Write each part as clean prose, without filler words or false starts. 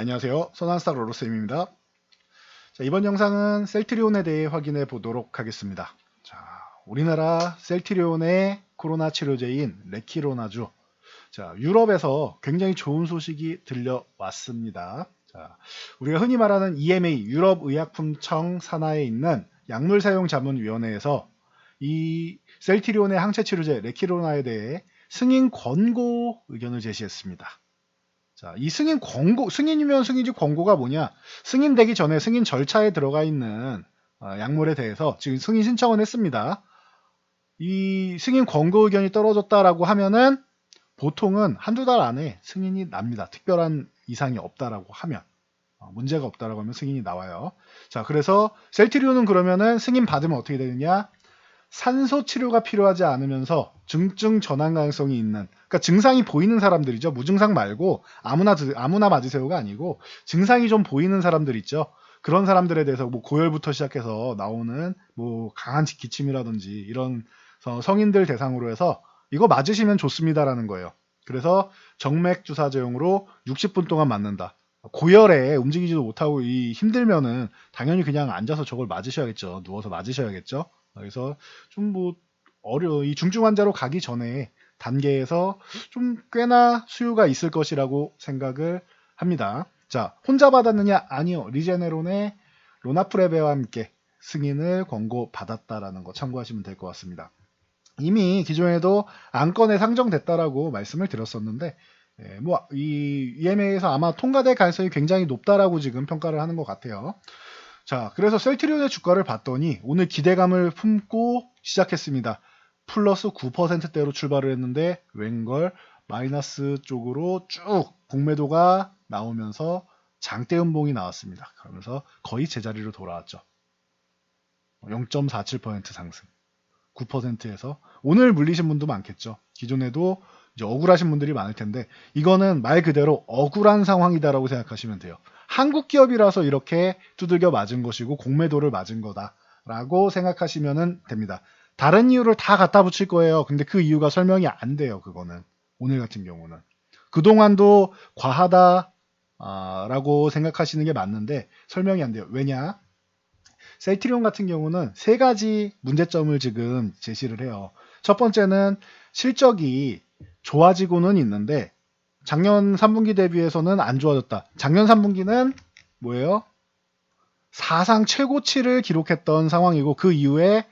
안녕하세요. 선한스타 로로쌤입니다. 자, 이번 영상은 셀트리온에 대해 확인해 보도록 하겠습니다. 자, 우리나라 셀트리온의 코로나 치료제인 레키로나주. 자, 유럽에서 굉장히 좋은 소식이 들려왔습니다. 자, 우리가 흔히 말하는 EMA, 유럽의약품청 산하에 있는 약물사용자문위원회에서 이 셀트리온의 항체 치료제 레키로나에 대해 승인 권고 의견을 제시했습니다. 자, 이 승인 권고, 승인이면 승인이지 권고가 뭐냐? 승인되기 전에 승인 절차에 들어가 있는 약물에 대해서 지금 승인 신청을 했습니다. 이 승인 권고 의견이 떨어졌다라고 하면은 보통은 한두 달 안에 승인이 납니다. 특별한 이상이 없다라고 하면. 문제가 없다라고 하면 승인이 나와요. 자, 그래서 셀트리온은 그러면은 승인 받으면 어떻게 되느냐? 산소 치료가 필요하지 않으면서 중증 전환 가능성이 있는, 그러니까 증상이 보이는 사람들이죠. 무증상 말고 아무나 맞으세요가 아니고 증상이 좀 보이는 사람들 있죠. 그런 사람들에 대해서 뭐 고열부터 시작해서 나오는 뭐 강한 기침이라든지 이런 성인들 대상으로 해서 이거 맞으시면 좋습니다라는 거예요. 그래서 정맥 주사제용으로 60분 동안 맞는다. 고열에 움직이지도 못하고 힘들면은 당연히 그냥 앉아서 저걸 맞으셔야겠죠. 누워서 맞으셔야겠죠. 그래서 좀 이 중증 환자로 가기 전에 단계에서 좀 꽤나 수요가 있을 것이라고 생각을 합니다. 자, 혼자 받았느냐? 아니요. 리제네론의 로나프레베와 함께 승인을 권고받았다라는 거 참고하시면 될 것 같습니다. 이미 기존에도 안건에 상정됐다라고 말씀을 드렸었는데, 이 EMA에서 아마 통과될 가능성이 굉장히 높다라고 지금 평가를 하는 것 같아요. 자, 그래서 셀트리온의 주가를 봤더니 오늘 기대감을 품고 시작했습니다. 플러스 9%대로 출발을 했는데 웬걸 마이너스 쪽으로 쭉 공매도가 나오면서 장대 음봉이 나왔습니다. 그러면서 거의 제자리로 돌아왔죠. 0.47% 상승. 9%에서 오늘 물리신 분도 많겠죠. 기존에도 이제 억울하신 분들이 많을 텐데 이거는 말 그대로 억울한 상황이다라고 생각하시면 돼요. 한국 기업이라서 이렇게 두들겨 맞은 것이고 공매도를 맞은 거다라고 생각하시면 됩니다. 다른 이유를 다 갖다 붙일 거예요. 근데 그 이유가 설명이 안 돼요. 그거는 오늘 같은 경우는 그동안도 과하다라고 생각하시는 게 맞는데 설명이 안 돼요. 왜냐? 셀트리온 같은 경우는 세 가지 문제점을 지금 제시를 해요. 첫 번째는 실적이 좋아지고는 있는데 작년 3분기 대비해서는 안 좋아졌다. 작년 3분기는 뭐예요? 사상 최고치를 기록했던 상황이고 그 이후에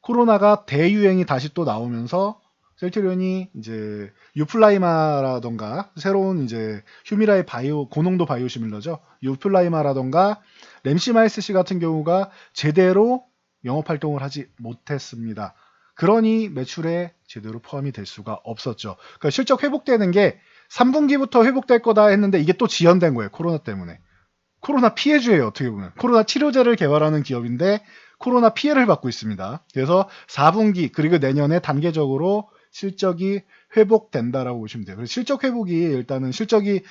코로나가 대유행이 다시 또 나오면서 셀트리온이 이제 유플라이마라던가 새로운 이제 휴미라의 고농도 바이오 시밀러죠. 유플라이마라던가 램시마이스시 같은 경우가 제대로 영업 활동을 하지 못했습니다. 그러니 매출에 제대로 포함이 될 수가 없었죠. 그러니까 실적 회복되는 게 3분기부터 회복될 거다 했는데 이게 또 지연된 거예요. 코로나 때문에. 코로나 피해주예요. 어떻게 보면. 코로나 치료제를 개발하는 기업인데 코로나 피해를 받고 있습니다. 그래서 4분기 그리고 내년에 단계적으로 실적이 회복된다라고 보시면 돼요. 그래서 실적 회복이 일단은 실적이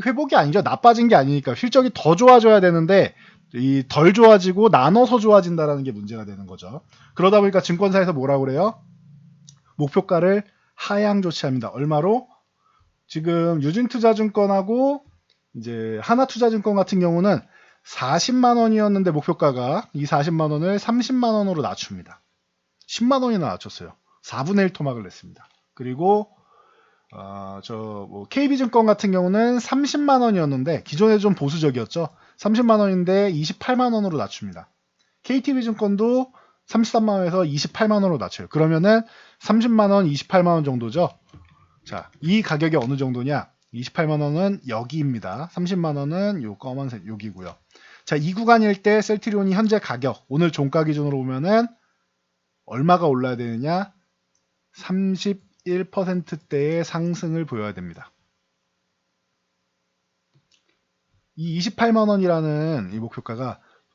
회복이 아니죠. 나빠진 게 아니니까 실적이 더 좋아져야 되는데 이 덜 좋아지고 나눠서 좋아진다라는 게 문제가 되는 거죠. 그러다 보니까 증권사에서 뭐라고 그래요? 목표가를 하향 조치합니다. 얼마로? 지금 유진투자증권하고 이제 하나투자증권 같은 경우는 40만 원이었는데 목표가가 이 40만 원을 30만 원으로 낮춥니다. 10만 원이나 낮췄어요. 4분의 1 토막을 냈습니다. 그리고 KB증권 같은 경우는 30만 원이었는데 기존에 좀 보수적이었죠. 30만 원인데 28만 원으로 낮춥니다. KTB증권도 33만 원에서 28만 원으로 낮춰요. 그러면은 30만 원, 28만 원 정도죠. 자, 이 가격이 어느 정도냐? 28만 원은 여기입니다. 30만 원은 요 검은색 여기고요. 자, 이 구간일 때 셀트리온이 현재 가격 오늘 종가 기준으로 보면은 얼마가 올라야 되느냐? 31%대의 상승을 보여야 됩니다. 이 28만 원이라는 이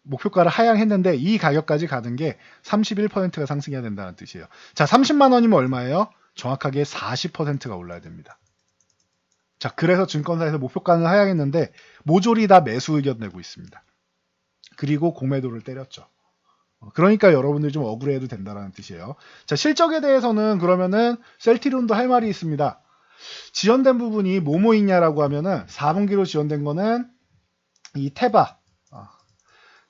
목표가를 하향했는데 이 가격까지 가는 게 31%가 상승해야 된다는 뜻이에요. 자, 30만 원이면 얼마예요? 정확하게 40%가 올라야 됩니다. 자, 그래서 증권사에서 목표가는 하향했는데 모조리 다 매수 의견 내고 있습니다. 그리고 공매도를 때렸죠. 그러니까 여러분들 좀 억울해도 된다는 뜻이에요. 자, 실적에 대해서는 그러면은 셀트리온도 할 말이 있습니다. 지연된 부분이 뭐뭐 있냐라고 하면은 4분기로 지연된 거는 이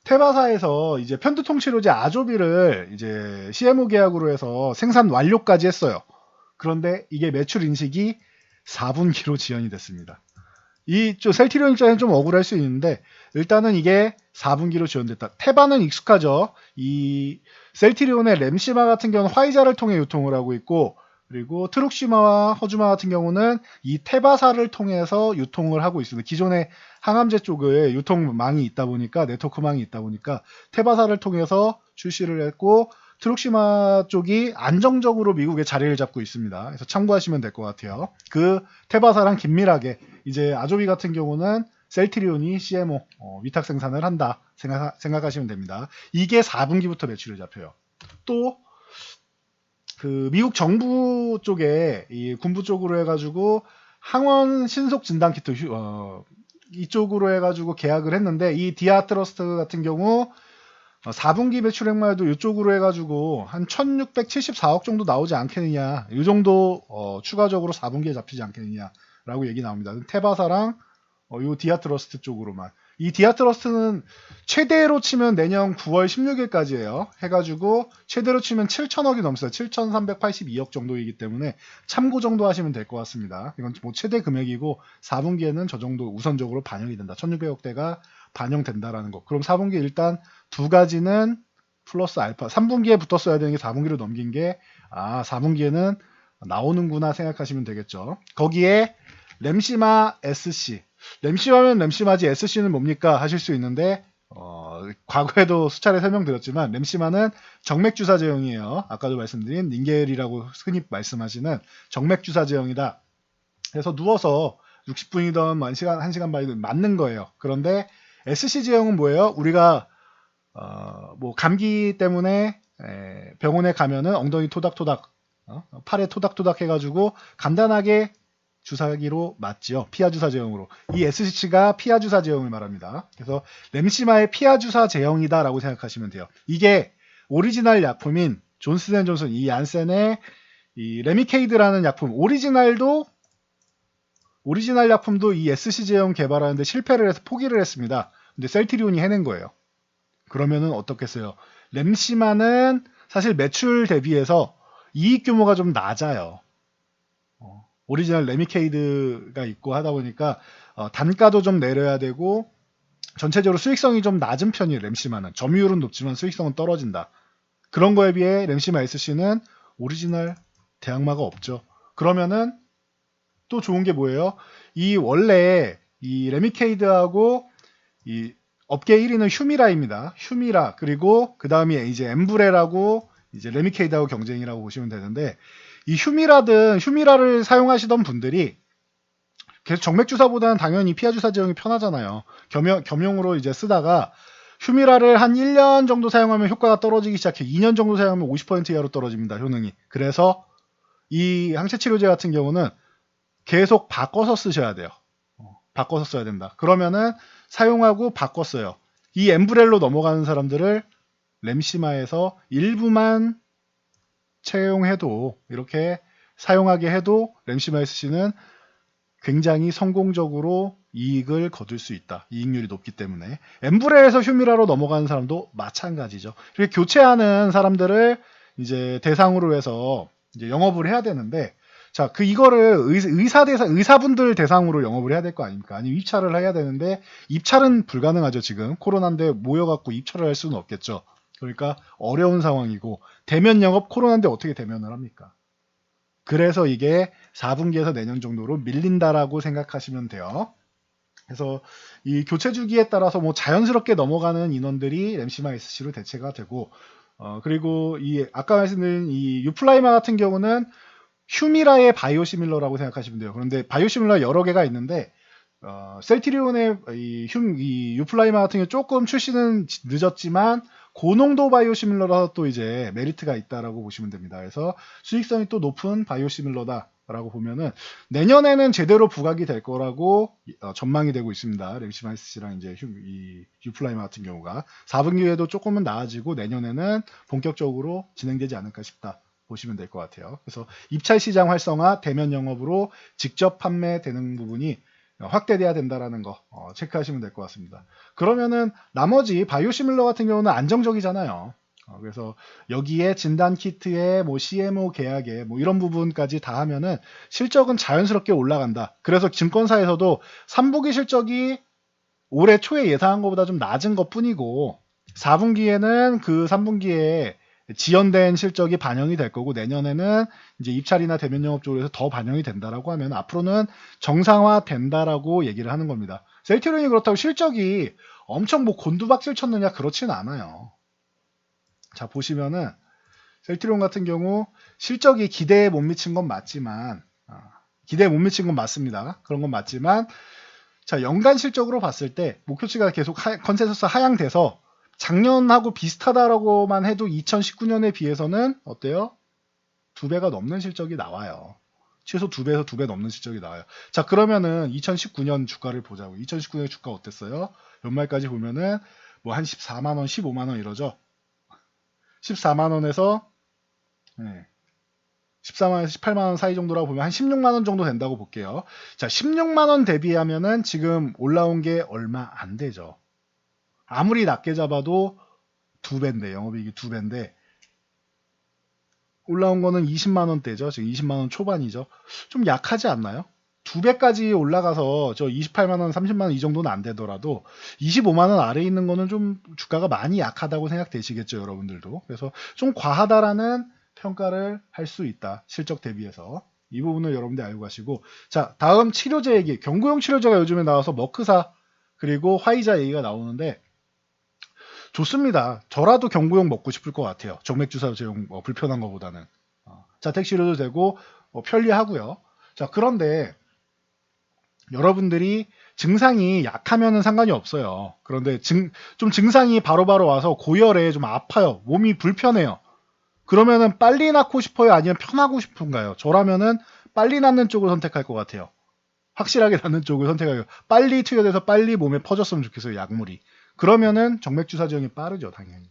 테바사에서 이제 편두통치료제 아조비를 이제 CMO 계약으로 해서 생산 완료까지 했어요. 그런데 이게 매출 인식이 4분기로 지연이 됐습니다. 이 좀 셀트리온 입장에는 좀 억울할 수 있는데 일단은 이게 4분기로 지연됐다. 테바는 익숙하죠. 이 셀트리온의 램시마 같은 경우는 화이자를 통해 유통을 하고 있고 그리고 트룩시마와 허주마 같은 경우는 이 테바사를 통해서 유통을 하고 있습니다. 기존에 항암제 쪽에 유통망이 있다 보니까 네트워크망이 있다 보니까 테바사를 통해서 출시를 했고 트룩시마 쪽이 안정적으로 미국에 자리를 잡고 있습니다. 그래서 참고하시면 될 것 같아요. 그 테바사랑 긴밀하게 이제 아조비 같은 경우는 셀트리온이 CMO 위탁 생산을 한다 생각하시면 됩니다. 이게 4분기부터 매출이 잡혀요. 또 그 미국 정부 쪽에 이 군부 쪽으로 해가지고 항원 신속 진단 키트 이쪽으로 해가지고 계약을 했는데 이 디아트러스트 같은 경우 4분기 매출액만 해도 이쪽으로 해가지고 한 1674억 정도 나오지 않겠느냐 이 정도 추가적으로 4분기에 잡히지 않겠느냐 라고 얘기 나옵니다. 테바사랑 요 디아트러스트 쪽으로만. 이 디아트러스트는 최대로 치면 내년 9월 16일까지예요. 해가지고 최대로 치면 7천억이 넘어요. 7,382억 정도이기 때문에 참고 정도 하시면 될 것 같습니다. 이건 뭐 최대 금액이고 4분기에는 저 정도 우선적으로 반영이 된다. 1,600억대가 반영된다라는 거. 그럼 4분기 일단 두 가지는 플러스 알파. 3분기에 붙었어야 되는 게 4분기로 넘긴 게 4분기에는 나오는구나 생각하시면 되겠죠. 거기에 램시마 SC. 램시마면 램시마지 SC는 뭡니까 하실 수 있는데 과거에도 수차례 설명드렸지만 램시마는 정맥주사 제형이에요. 아까도 말씀드린 닌겔이라고 흔히 말씀하시는 정맥주사 제형이다. 그래서 누워서 60분이던 1시간 반이든 맞는 거예요. 그런데 SC 제형은 뭐예요? 우리가 뭐 감기 때문에 병원에 가면은 엉덩이 토닥토닥 팔에 토닥토닥 해가지고 간단하게 주사기로 맞지요. 피하 주사 제형으로. 이 SC가 피하 주사 제형을 말합니다. 그래서 램시마의 피하 주사 제형이다라고 생각하시면 돼요. 이게 오리지널 약품인 존슨앤존슨 이 얀센의 이 레미케이드라는 약품 오리지널 약품도 이 SC 제형 개발하는데 실패를 해서 포기를 했습니다. 근데 셀트리온이 해낸 거예요. 그러면은 어떻겠어요? 램시마는 사실 매출 대비해서 이익 규모가 좀 낮아요. 오리지널 레미케이드가 있고 하다 보니까 단가도 좀 내려야 되고 전체적으로 수익성이 좀 낮은 편이에요. 램시마는 점유율은 높지만 수익성은 떨어진다. 그런 거에 비해 램시마 SC는 오리지널 대항마가 없죠. 그러면은 또 좋은 게 뭐예요? 이 원래 이 레미케이드하고 이 업계 1위는 휴미라입니다. 휴미라 그리고 그 다음이 이제 엠브레라고 이제 레미케이드하고 경쟁이라고 보시면 되는데 이 휴미라를 사용하시던 분들이 계속 정맥주사보다는 당연히 피하주사 제형이 편하잖아요. 겸용으로 이제 쓰다가 휴미라를 한 1년 정도 사용하면 효과가 떨어지기 시작해 2년 정도 사용하면 50% 이하로 떨어집니다. 효능이. 그래서 이 항체치료제 같은 경우는 계속 바꿔서 쓰셔야 돼요. 바꿔서 써야 된다. 그러면은 사용하고 바꿨어요. 이 엠브렐로 넘어가는 사람들을 램시마에서 일부만 채용해도 이렇게 사용하게 해도 램시마 SC는 굉장히 성공적으로 이익을 거둘 수 있다. 이익률이 높기 때문에 엠브레에서 휴미라로 넘어가는 사람도 마찬가지죠. 이렇게 교체하는 사람들을 이제 대상으로 해서 이제 영업을 해야 되는데 자, 이거를 의사분들 대상으로 영업을 해야 될 거 아닙니까? 아니면 입찰을 해야 되는데 입찰은 불가능하죠. 지금 코로나인데 모여갖고 입찰을 할 수는 없겠죠. 그러니까 어려운 상황이고 대면 영업 코로나인데 어떻게 대면을 합니까? 그래서 이게 4분기에서 내년 정도로 밀린다라고 생각하시면 돼요. 그래서 이 교체 주기에 따라서 뭐 자연스럽게 넘어가는 인원들이 램시마 SC로 대체가 되고 그리고 이 아까 말씀드린 이 유플라이마 같은 경우는 휴미라의 바이오시밀러라고 생각하시면 돼요. 그런데 바이오시밀러 여러 개가 있는데 셀트리온의 이 유플라이마 같은 경우 조금 출시는 늦었지만 고농도 바이오시밀러라서 또 이제 메리트가 있다라고 보시면 됩니다. 그래서 수익성이 또 높은 바이오시밀러다라고 보면은 내년에는 제대로 부각이 될 거라고 전망이 되고 있습니다. 램시마 SC랑 이제 이 유플라이마 같은 경우가 4분기에도 조금은 나아지고 내년에는 본격적으로 진행되지 않을까 싶다. 보시면 될 것 같아요. 그래서 입찰 시장 활성화, 대면 영업으로 직접 판매되는 부분이 확대돼야 된다라는 거 체크하시면 될 것 같습니다. 그러면은 나머지 바이오시밀러 같은 경우는 안정적이잖아요. 그래서 여기에 진단 키트에 뭐 CMO 계약에 뭐 이런 부분까지 다 하면은 실적은 자연스럽게 올라간다. 그래서 증권사에서도 3분기 실적이 올해 초에 예상한 것보다 좀 낮은 것 뿐이고 4분기에는 그 3분기에 지연된 실적이 반영이 될 거고 내년에는 이제 입찰이나 대면 영업 쪽에서 더 반영이 된다라고 하면 앞으로는 정상화 된다라고 얘기를 하는 겁니다. 셀트리온이 그렇다고 실적이 엄청 뭐 곤두박질 쳤느냐 그렇진 않아요. 자 보시면은 셀트리온 같은 경우 실적이 기대에 못 미친 건 맞지만 기대에 못 미친 건 맞습니다. 그런 건 맞지만 자 연간 실적으로 봤을 때 목표치가 계속 컨센서스 하향돼서 작년하고 비슷하다라고만 해도 2019년에 비해서는 어때요? 2배가 넘는 실적이 나와요. 최소 2배에서 2배 넘는 실적이 나와요. 자 그러면은 2019년 주가를 보자고. 2019년 주가 어땠어요? 연말까지 보면은 뭐 한 14만원, 15만원 이러죠. 14만원에서 14만원에서 18만원 사이 정도라고 보면 한 16만원 정도 된다고 볼게요. 자 16만원 대비하면은 지금 올라온 게 얼마 안 되죠. 아무리 낮게 잡아도 2배인데 영업이익이 2배인데 올라온 거는 20만원대죠. 지금 20만원 초반이죠. 좀 약하지 않나요? 2배까지 올라가서 저 28만원, 30만원 이 정도는 안 되더라도 25만원 아래에 있는 거는 좀 주가가 많이 약하다고 생각되시겠죠, 여러분들도. 그래서 좀 과하다라는 평가를 할 수 있다. 실적 대비해서. 이 부분을 여러분들 알고 가시고. 자, 다음 치료제 얘기. 경구용 치료제가 요즘에 나와서 머크사 그리고 화이자 얘기가 나오는데 좋습니다. 저라도 경구용 먹고 싶을 것 같아요. 정맥주사제용 불편한 것보다는. 자택치료도 되고 편리하고요. 자 그런데 여러분들이 증상이 약하면은 상관이 없어요. 그런데 좀 증상이 바로바로 와서 고열에 좀 아파요. 몸이 불편해요. 그러면은 빨리 낫고 싶어요? 아니면 편하고 싶은가요? 저라면은 빨리 낫는 쪽을 선택할 것 같아요. 확실하게 낫는 쪽을 선택하고 빨리 투여돼서 빨리 몸에 퍼졌으면 좋겠어요. 약물이. 그러면은 정맥주사 지용이 빠르죠. 당연히.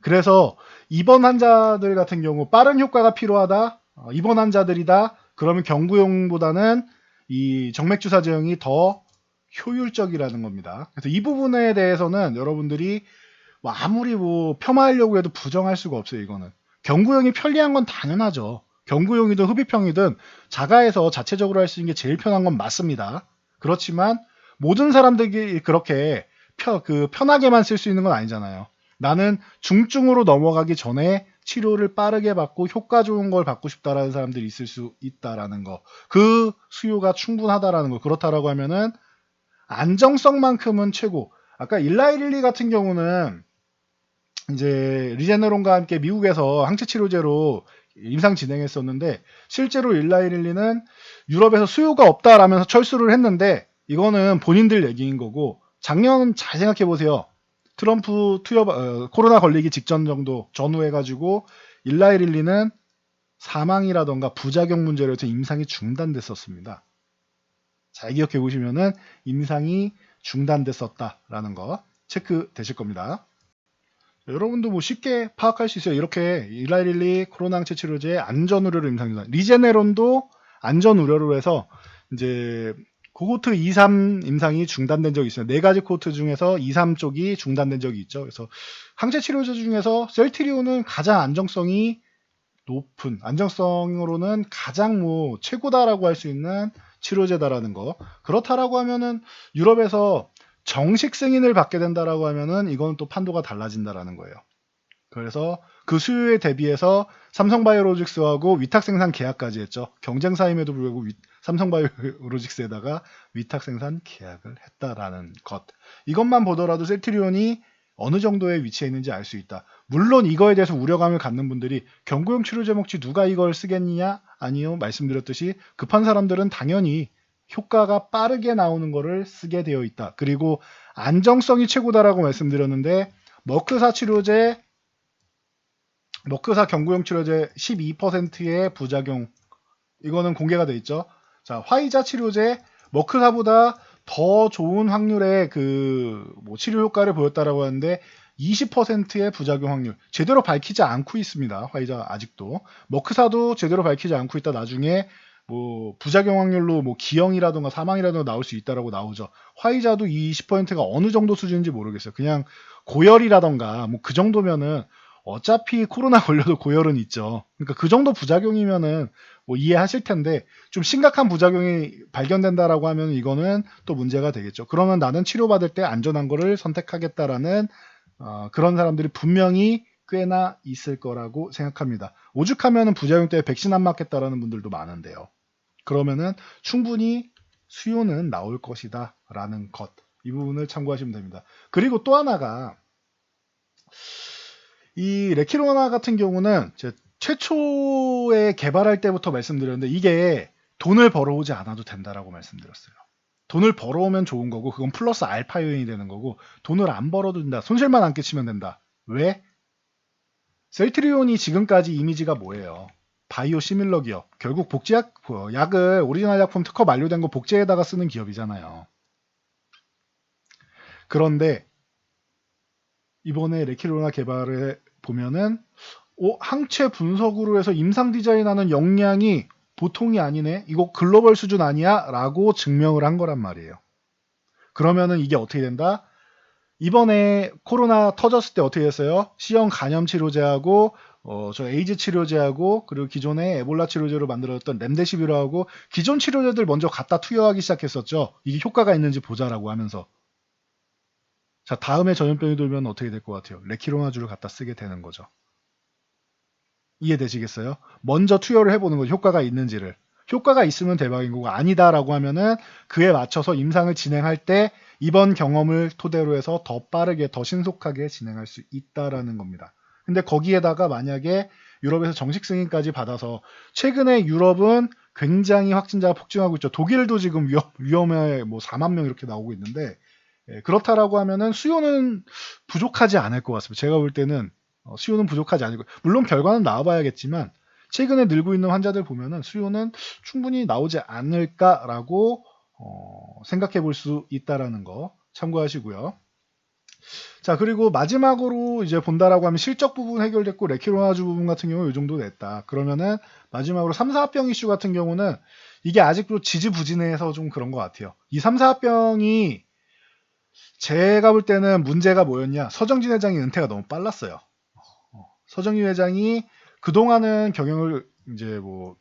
그래서 입원 환자들 같은 경우 빠른 효과가 필요하다. 입원 환자들이다. 그러면 경구용보다는 이 정맥주사 제형이 더 효율적이라는 겁니다. 그래서 이 부분에 대해서는 여러분들이 뭐 아무리 뭐 폄하하려고 해도 부정할 수가 없어요. 이거는 경구용이 편리한 건 당연하죠. 경구용이든 흡입형이든 자가에서 자체적으로 할 수 있는 게 제일 편한 건 맞습니다. 그렇지만 모든 사람들이 그렇게 편하게만 쓸 수 있는 건 아니잖아요. 나는 중증으로 넘어가기 전에 치료를 빠르게 받고 효과 좋은 걸 받고 싶다라는 사람들이 있을 수 있다라는 거. 그 수요가 충분하다라는 거. 그렇다라고 하면은 안정성만큼은 최고. 아까 일라이릴리 같은 경우는 이제 리제네론과 함께 미국에서 항체 치료제로 임상 진행했었는데 실제로 일라이릴리는 유럽에서 수요가 없다라면서 철수를 했는데 이거는 본인들 얘기인 거고 작년 잘 생각해 보세요. 트럼프 코로나 걸리기 직전 정도 전후해가지고 일라이릴리는 사망이라던가 부작용 문제로 해서 임상이 중단됐었습니다. 잘 기억해 보시면은 임상이 중단됐었다라는 거 체크 되실 겁니다. 여러분도 뭐 쉽게 파악할 수 있어요. 이렇게 일라이릴리 코로나 항체 치료제 안전 우려로 임상 중단. 리제네론도 안전 우려로 해서 이제 코호트 2, 3 임상이 중단된 적이 있어요. 4가지 코호트 중에서 2, 3 쪽이 중단된 적이 있죠. 그래서 항체 치료제 중에서 셀트리온은 가장 안정성이 높은, 안정성으로는 가장 뭐 최고다라고 할 수 있는 치료제다라는 거. 그렇다라고 하면은 유럽에서 정식 승인을 받게 된다라고 하면은 이건 또 판도가 달라진다라는 거예요. 그래서 그 수요에 대비해서 삼성바이오로직스하고 위탁 생산 계약까지 했죠. 경쟁사임에도 불구하고 삼성바이오로직스에다가 위탁 생산 계약을 했다라는 것. 이것만 보더라도 셀트리온이 어느 정도의 위치에 있는지 알 수 있다. 물론 이거에 대해서 우려감을 갖는 분들이 경구용 치료제 먹지 누가 이걸 쓰겠느냐? 아니요. 말씀드렸듯이 급한 사람들은 당연히 효과가 빠르게 나오는 거를 쓰게 되어 있다. 그리고 안정성이 최고다라고 말씀드렸는데 머크사 경구용 치료제 12%의 부작용 이거는 공개가 돼 있죠. 자, 화이자 치료제 머크사보다 더 좋은 확률의 치료 효과를 보였다라고 하는데 20%의 부작용 확률 제대로 밝히지 않고 있습니다. 화이자 아직도. 머크사도 제대로 밝히지 않고 있다. 나중에 뭐 부작용 확률로 뭐 기형이라든가 사망이라든가 나올 수 있다라고 나오죠. 화이자도 이 20%가 어느 정도 수준인지 모르겠어요. 그냥 고열이라던가 뭐 그 정도면은 어차피 코로나 걸려도 고열은 있죠. 그러니까 그 정도 부작용이면은 뭐 이해하실 텐데 좀 심각한 부작용이 발견된다라고 하면 이거는 또 문제가 되겠죠. 그러면 나는 치료받을 때 안전한 거를 선택하겠다라는 그런 사람들이 분명히 꽤나 있을 거라고 생각합니다. 오죽하면 부작용 때문에 백신 안 맞겠다라는 분들도 많은데요. 그러면은 충분히 수요는 나올 것이다 라는 것, 이 부분을 참고하시면 됩니다. 그리고 또 하나가 이 레키로나 같은 경우는 최초에 개발할 때부터 말씀드렸는데 이게 돈을 벌어오지 않아도 된다라고 말씀드렸어요. 돈을 벌어오면 좋은 거고 그건 플러스 알파 요인이 되는 거고 돈을 안 벌어도 된다. 손실만 안 끼치면 된다. 왜? 셀트리온이 지금까지 이미지가 뭐예요? 바이오 시밀러 기업. 결국 복제약 약을 오리지널 약품 특허 만료된 거 복제에다가 쓰는 기업이잖아요. 그런데 이번에 레키로나 개발을 보면은 항체 분석으로 해서 임상 디자인하는 역량이 보통이 아니네. 이거 글로벌 수준 아니야? 라고 증명을 한 거란 말이에요. 그러면은 이게 어떻게 된다? 이번에 코로나 터졌을 때 어떻게 됐어요? C형 간염 치료제하고 저 에이즈 치료제하고 그리고 기존에 에볼라 치료제로 만들어졌던 렘데시비르하고 기존 치료제들 먼저 갖다 투여하기 시작했었죠. 이게 효과가 있는지 보자라고 하면서. 자, 다음에 전염병이 돌면 어떻게 될 것 같아요? 레키로나주를 갖다 쓰게 되는 거죠. 이해되시겠어요? 먼저 투여를 해보는 거죠. 효과가 있는지를. 효과가 있으면 대박인 거고 아니다라고 하면은 그에 맞춰서 임상을 진행할 때 이번 경험을 토대로 해서 더 빠르게 더 신속하게 진행할 수 있다라는 겁니다. 근데 거기에다가 만약에 유럽에서 정식 승인까지 받아서 최근에 유럽은 굉장히 확진자가 폭증하고 있죠. 독일도 지금 위험에 뭐 4만 명 이렇게 나오고 있는데 그렇다라고 하면은 수요는 부족하지 않을 것 같습니다. 제가 볼 때는 수요는 부족하지 않을 거. 물론 결과는 나와봐야겠지만 최근에 늘고 있는 환자들 보면은 수요는 충분히 나오지 않을까라고 생각해 볼 수 있다라는 거 참고하시고요. 자, 그리고 마지막으로 이제 본다라고 하면 실적 부분 해결됐고 레키로나주 부분 같은 경우 이 정도 됐다. 그러면은 마지막으로 3, 4합병 이슈 같은 경우는 이게 아직도 지지부진해서 좀 그런 것 같아요. 이 3, 4합병이 제가 볼 때는 문제가 뭐였냐? 서정진 회장이 은퇴가 너무 빨랐어요. 서정진 회장이 그동안은 경영을 이제 뭐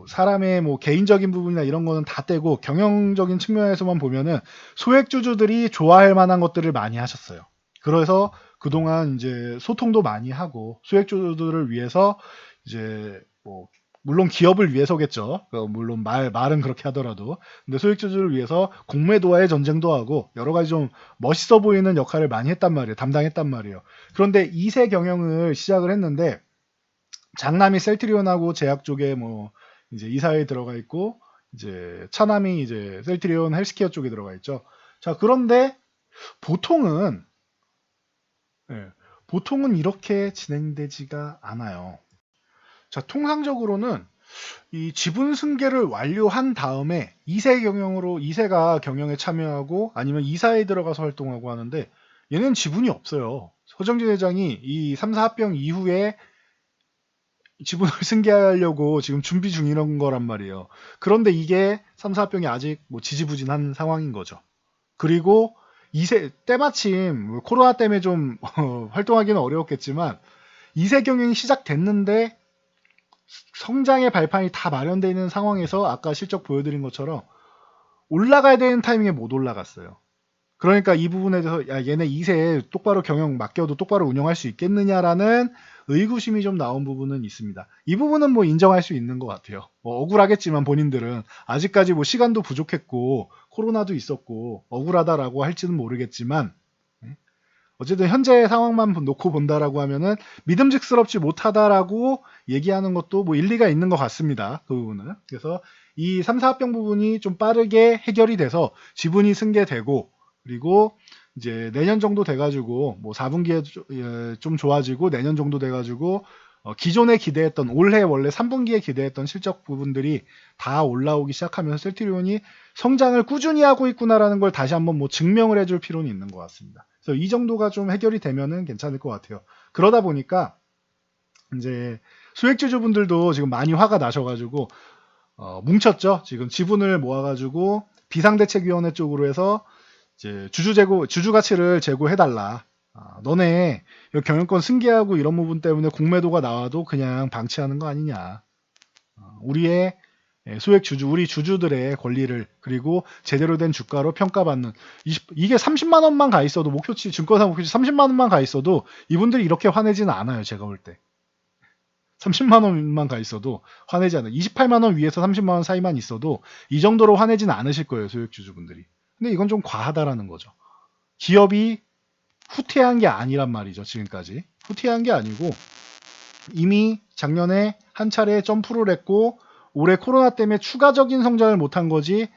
사람의 뭐 개인적인 부분이나 이런 거는 다 떼고 경영적인 측면에서만 보면은 소액주주들이 좋아할 만한 것들을 많이 하셨어요. 그래서 그동안 이제 소통도 많이 하고 소액주주들을 위해서 이제 뭐 물론 기업을 위해서겠죠. 물론 말은 그렇게 하더라도. 근데 소액주주를 위해서 공매도와의 전쟁도 하고 여러 가지 좀 멋있어 보이는 역할을 많이 했단 말이에요. 담당했단 말이에요. 그런데 2세 경영을 시작을 했는데 장남이 셀트리온하고 제약 쪽에 뭐 이제 이사회에 들어가 있고 이제 차남이 이제 셀트리온 헬스케어 쪽에 들어가 있죠. 자, 그런데 보통은 예, 보통은 이렇게 진행되지가 않아요. 자, 통상적으로는 이 지분 승계를 완료한 다음에 2세 경영으로 2세가 경영에 참여하고 아니면 이사에 들어가서 활동하고 하는데 얘는 지분이 없어요. 서정진 회장이 이 3, 4합병 이후에 지분을 승계하려고 지금 준비 중인 거란 말이에요. 그런데 이게 3, 4합병이 아직 뭐 지지부진한 상황인 거죠. 그리고 2세 때마침 코로나 때문에 좀 활동하기는 어려웠겠지만 2세 경영이 시작됐는데 성장의 발판이 다 마련되어 있는 상황에서 아까 실적 보여드린 것처럼 올라가야 되는 타이밍에 못 올라갔어요. 그러니까 이 부분에 대해서 야, 얘네 2세 똑바로 경영 맡겨도 똑바로 운영할 수 있겠느냐라는 의구심이 좀 나온 부분은 있습니다. 이 부분은 뭐 인정할 수 있는 것 같아요. 뭐 억울하겠지만 본인들은 아직까지 뭐 시간도 부족했고 코로나도 있었고 억울하다라고 할지는 모르겠지만 어쨌든 현재 상황만 놓고 본다라고 하면은 믿음직스럽지 못하다라고 얘기하는 것도 뭐 일리가 있는 것 같습니다. 그 부분은. 그래서 이 3, 4합병 부분이 좀 빠르게 해결이 돼서 지분이 승계되고 그리고 이제 내년 정도 돼가지고 뭐 4분기에 좀 좋아지고 내년 정도 돼가지고 기존에 기대했던 올해 원래 3분기에 기대했던 실적 부분들이 다 올라오기 시작하면서 셀트리온이 성장을 꾸준히 하고 있구나라는 걸 다시 한번 뭐 증명을 해줄 필요는 있는 것 같습니다. 그래서 이 정도가 좀 해결이 되면은 괜찮을 것 같아요. 그러다 보니까 이제 소액주주분들도 지금 많이 화가 나셔가지고 뭉쳤죠. 지금 지분을 모아가지고 비상대책위원회 쪽으로 해서 이제 주주 가치를 제고해달라. 너네 경영권 승계하고 이런 부분 때문에 공매도가 나와도 그냥 방치하는 거 아니냐. 우리의 소액 주주, 우리 주주들의 권리를 그리고 제대로 된 주가로 평가받는 이게 30만 원만 가 있어도 목표치 증권사 목표치 30만 원만 가 있어도 이분들이 이렇게 화내지는 않아요. 제가 볼 때. 30만 원만 가 있어도 화내지 않아요. 28만 원 위에서 30만 원 사이만 있어도 이 정도로 화내지는 않으실 거예요. 소액 주주분들이. 근데 이건 좀 과하다라는 거죠. 기업이 후퇴한 게 아니란 말이죠. 지금까지. 후퇴한 게 아니고 이미 작년에 한 차례 점프를 했고 올해 코로나 때문에 추가적인 성장을 못한 거지.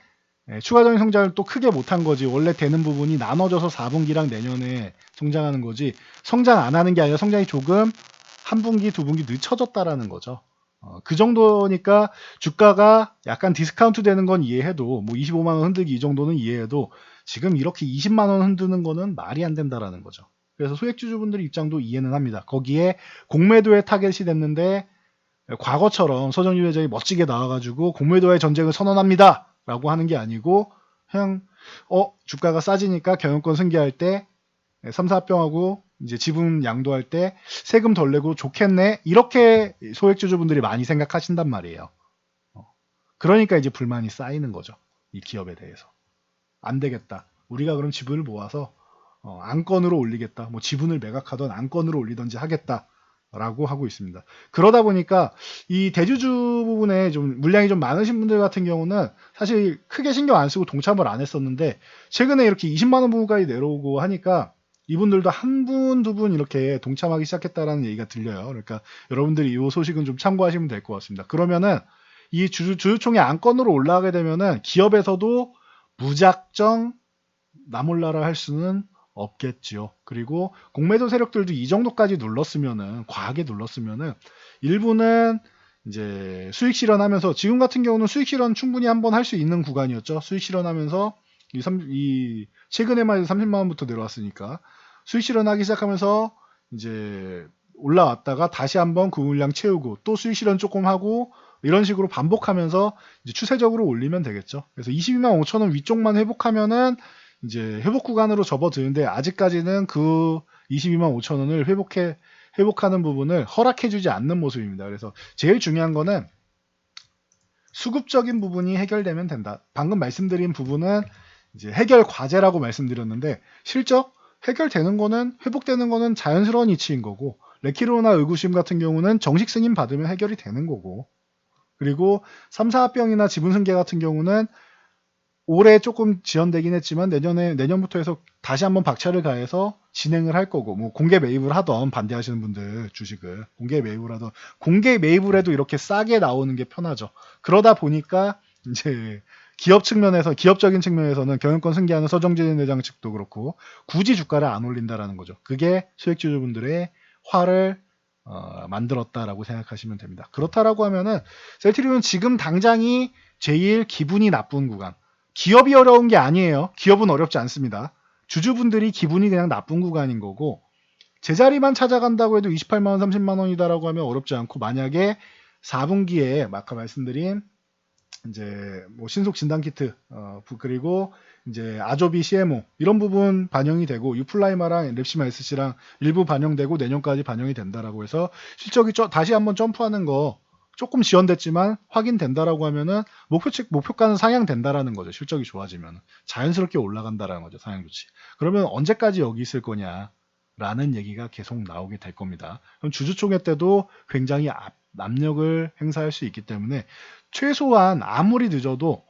추가적인 성장을 또 크게 못한 거지. 원래 되는 부분이 나눠져서 4분기랑 내년에 성장하는 거지. 성장 안 하는 게 아니라 성장이 조금 한 분기, 두 분기 늦춰졌다라는 거죠. 그 정도니까 주가가 약간 디스카운트 되는 건 이해해도 뭐 25만 원 흔들기 이 정도는 이해해도 지금 이렇게 20만 원 흔드는 거는 말이 안 된다라는 거죠. 그래서 소액주주분들 입장도 이해는 합니다. 거기에 공매도의 타겟이 됐는데 과거처럼 서정유 회장이 멋지게 나와가지고 공매도의 전쟁을 선언합니다 라고 하는 게 아니고 그냥 주가가 싸지니까 경영권 승계할 때 3, 4병하고 이제 지분 양도할 때 세금 덜 내고 좋겠네 이렇게 소액주주분들이 많이 생각하신단 말이에요. 그러니까 이제 불만이 쌓이는 거죠. 이 기업에 대해서. 안 되겠다. 우리가 그럼 지분을 모아서 안건으로 올리겠다. 뭐 지분을 매각하던 안건으로 올리던지 하겠다. 라고 하고 있습니다. 그러다 보니까 이 대주주 부분에 좀 물량이 좀 많으신 분들 같은 경우는 사실 크게 신경 안 쓰고 동참을 안 했었는데 최근에 이렇게 20만 원 부분까지 내려오고 하니까 이분들도 한 분, 두 분 이렇게 동참하기 시작했다라는 얘기가 들려요. 그러니까 여러분들이 이 소식은 좀 참고하시면 될 것 같습니다. 그러면은 이 주주총회 안건으로 올라가게 되면은 기업에서도 무작정 나 몰라라 할 수는 없겠지요. 그리고 공매도 세력들도 이 정도까지 눌렀으면은 과하게 눌렀으면은 일부는 이제 수익 실현하면서 지금 같은 경우는 수익 실현 충분히 한번 할 수 있는 구간이었죠. 수익 실현하면서 이 최근에만 해도 30만 원부터 내려왔으니까 수익 실현하기 시작하면서 이제 올라왔다가 다시 한번 그 물량 채우고 또 수익 실현 조금 하고 이런 식으로 반복하면서 이제 추세적으로 올리면 되겠죠. 그래서 22만 5천 원 위쪽만 회복하면은 이제 회복 구간으로 접어드는데 아직까지는 그 22만 5천 원을 회복하는 부분을 허락해주지 않는 모습입니다. 그래서 제일 중요한 거는 수급적인 부분이 해결되면 된다. 방금 말씀드린 부분은 이제 해결 과제라고 말씀드렸는데 실적 해결되는 거는 회복되는 거는 자연스러운 이치인 거고 레키로나 의구심 같은 경우는 정식 승인 받으면 해결이 되는 거고 그리고 3, 4합병이나 지분 승계 같은 경우는 올해 조금 지연되긴 했지만 내년부터 해서 다시 한번 박차를 가해서 진행을 할 거고 뭐 공개 매입을 하던 반대하시는 분들 주식을 공개 매입을 해도 이렇게 싸게 나오는 게 편하죠. 그러다 보니까 이제 기업적인 측면에서는 경영권 승계하는 서정진 회장 측도 그렇고 굳이 주가를 안 올린다라는 거죠. 그게 수익주주분들의 화를 만들었다라고 생각하시면 됩니다. 그렇다라고 하면은 셀트리온은 지금 당장이 제일 기분이 나쁜 구간. 기업이 어려운 게 아니에요. 기업은 어렵지 않습니다. 주주분들이 기분이 그냥 나쁜 구간인 거고 제자리만 찾아간다고 해도 28만 원, 30만 원이다라고 하면 어렵지 않고 만약에 4분기에 아까 말씀드린 이제 뭐 신속 진단 키트 그리고 이제 아조비 CMO 이런 부분 반영이 되고 유플라이마랑 랩시마 SC랑 일부 반영되고 내년까지 반영이 된다라고 해서 실적이 다시 한번 점프하는 거 조금 지연됐지만 확인된다라고 하면은 목표가는 상향된다라는 거죠. 실적이 좋아지면 자연스럽게 올라간다라는 거죠. 상향조치. 그러면 언제까지 여기 있을 거냐라는 얘기가 계속 나오게 될 겁니다. 그럼 주주총회 때도 굉장히 압력을 행사할 수 있기 때문에 최소한 아무리 늦어도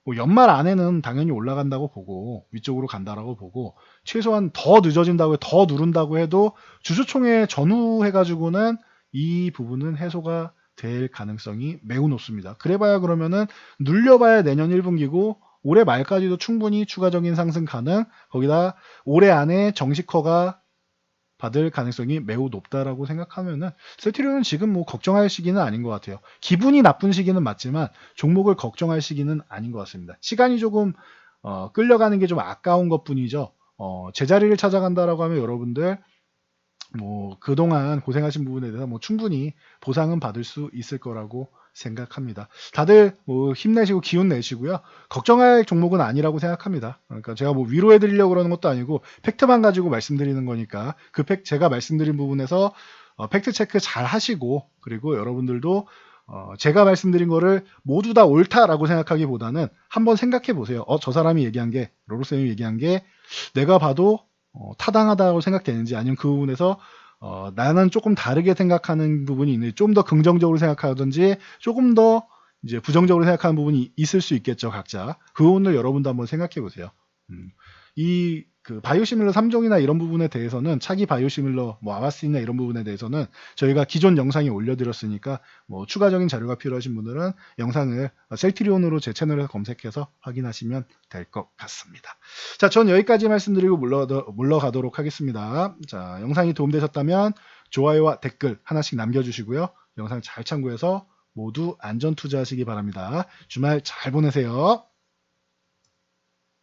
뭐 연말 안에는 당연히 올라간다고 보고 위쪽으로 간다라고 보고 최소한 더 늦어진다고 더 누른다고 해도 주주총회 전후 해가지고는 이 부분은 해소가 될 가능성이 매우 높습니다. 그래봐야 그러면은 눌려봐야 내년 1분기고 올해 말까지도 충분히 추가적인 상승 가능 거기다 올해 안에 정식 허가 받을 가능성이 매우 높다라고 생각하면은 셀트리온은 지금 뭐 걱정할 시기는 아닌 것 같아요. 기분이 나쁜 시기는 맞지만 종목을 걱정할 시기는 아닌 것 같습니다. 시간이 조금 끌려가는 게 좀 아까운 것 뿐이죠. 제자리를 찾아간다라고 하면 여러분들 뭐 그동안 고생하신 부분에 대해서 뭐 충분히 보상은 받을 수 있을 거라고 생각합니다. 다들 뭐 힘내시고 기운 내시고요. 걱정할 종목은 아니라고 생각합니다. 그러니까 제가 뭐 위로해 드리려고 그러는 것도 아니고 팩트만 가지고 말씀드리는 거니까 그 제가 말씀드린 부분에서 팩트 체크 잘 하시고, 그리고 여러분들도 제가 말씀드린 거를 모두 다 옳다라고 생각하기보다는 한번 생각해 보세요. 저 사람이 얘기한 게, 로로쌤이 얘기한 게 내가 봐도 타당하다고 생각되는지, 아니면 그 부분에서 나는 조금 다르게 생각하는 부분이 있는지, 좀 더 긍정적으로 생각하든지 조금 더 이제 부정적으로 생각하는 부분이 있을 수 있겠죠, 각자. 그 부분을 여러분도 한번 생각해 보세요. 이 그 바이오시밀러 3종이나 이런 부분에 대해서는, 차기 바이오시밀러 뭐 아바스나 이런 부분에 대해서는 저희가 기존 영상에 올려드렸으니까 뭐 추가적인 자료가 필요하신 분들은 영상을 셀트리온으로 제 채널에서 검색해서 확인하시면 될 것 같습니다. 자, 전 여기까지 말씀드리고 물러가도록 하겠습니다. 자, 영상이 도움되셨다면 좋아요와 댓글 하나씩 남겨주시고요. 영상 잘 참고해서 모두 안전 투자하시기 바랍니다. 주말 잘 보내세요.